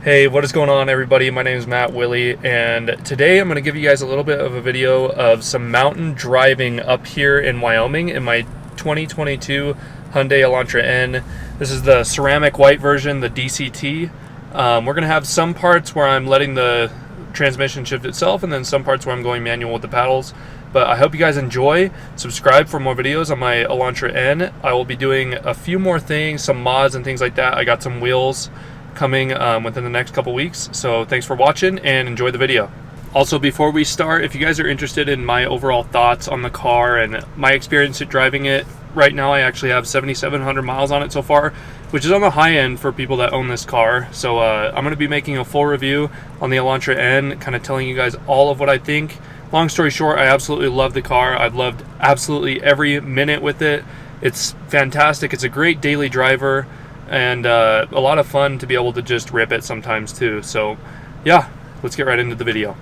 Hey, what is going on, everybody? My name is Matt Willie, and today I'm going to give you guys a little bit of a video of some mountain driving up here in Wyoming in my 2022 Hyundai Elantra N. This is the ceramic white version, the DCT. We're going to have some parts where I'm letting the transmission shift itself, and then some parts where I'm going manual with the paddles. But I hope you guys enjoy. Subscribe for more videos on my Elantra N. I will be doing a few more things, some mods and things like that. I got some wheels coming within the next couple weeks. So thanks for watching and enjoy the video. Also, before we start, if you guys are interested in my overall thoughts on the car and my experience at driving it, right now I actually have 7,700 miles on it so far, which is on the high end for people that own this car. So I'm going to be making a full review on the Elantra N, kind of telling you guys all of what I think. Long story short, I absolutely love the car. I've loved absolutely every minute with it. It's fantastic. It's a great daily driver, and a lot of fun to be able to just rip it sometimes too. So yeah, let's get right into the video.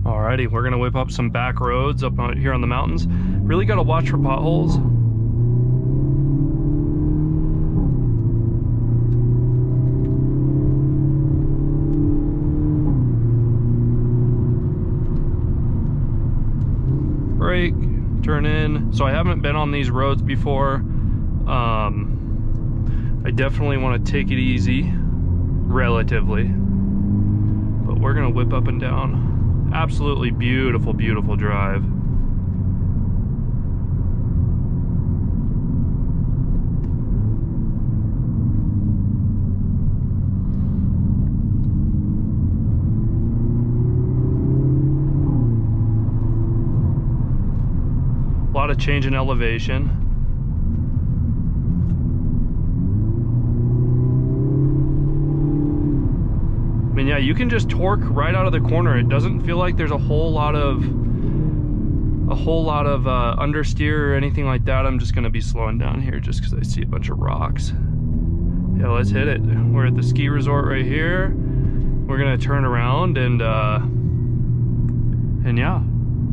Alrighty, we're gonna whip up some back roads up here on the mountains. Really gotta watch for potholes. Brake, turn in. So I haven't been on these roads before. I definitely want to take it easy, relatively. But we're gonna whip up and down. Absolutely beautiful, beautiful drive. A lot of change in elevation. I mean, yeah, you can just torque right out of the corner. It doesn't feel like there's a whole lot of understeer or anything like that. I'm just gonna be slowing down here just because I see a bunch of rocks. Yeah, let's hit it. We're at the ski resort right here. We're gonna turn around and yeah,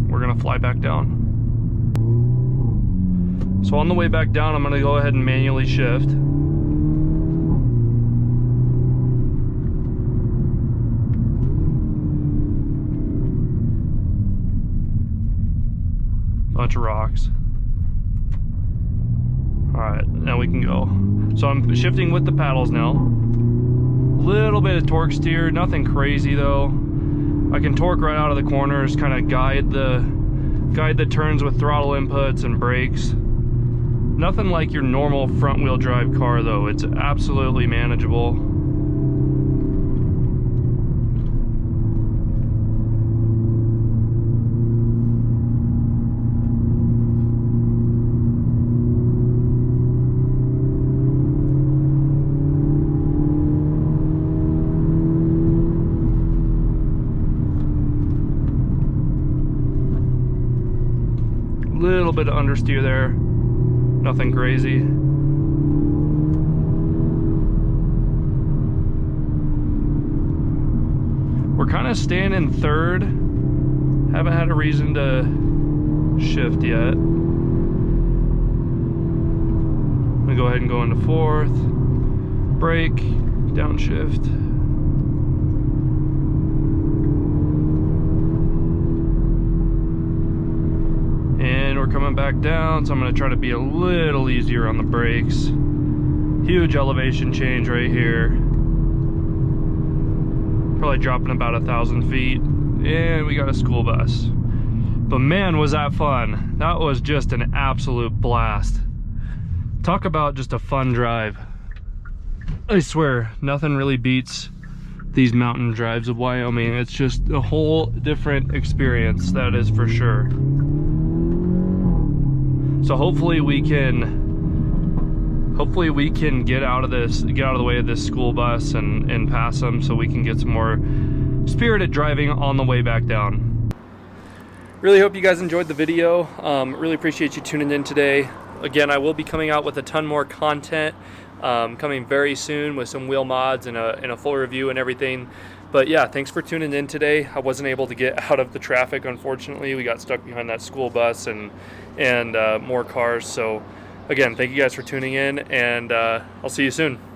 we're gonna fly back down. So on the way back down, I'm gonna go ahead and manually shift. Bunch of rocks. All right, now we can go. So I'm shifting with the paddles now. Little bit of torque steer, nothing crazy though. I can torque right out of the corners, kind of guide the turns with throttle inputs and brakes. Nothing like your normal front wheel drive car though. It's absolutely manageable. Little bit of understeer there. Nothing crazy. We're kind of staying in third. Haven't had a reason to shift yet. I'm gonna go ahead and go into fourth. Brake, downshift. We're coming back down, so I'm going to try to be a little easier on the brakes. Huge elevation change right here. Probably dropping about 1,000 feet. And we got a school bus. But man, was that fun. That was just an absolute blast. Talk about just a fun drive. I swear, nothing really beats these mountain drives of Wyoming. It's just a whole different experience, that is for sure. So hopefully we can get out of the way of this school bus and pass them, so we can get some more spirited driving on the way back down. Really hope you guys enjoyed the video. Really appreciate you tuning in today. Again, I will be coming out with a ton more content coming very soon with some wheel mods and a full review and everything. But yeah, thanks for tuning in today. I wasn't able to get out of the traffic, unfortunately. We got stuck behind that school bus and more cars. So again, thank you guys for tuning in, and I'll see you soon.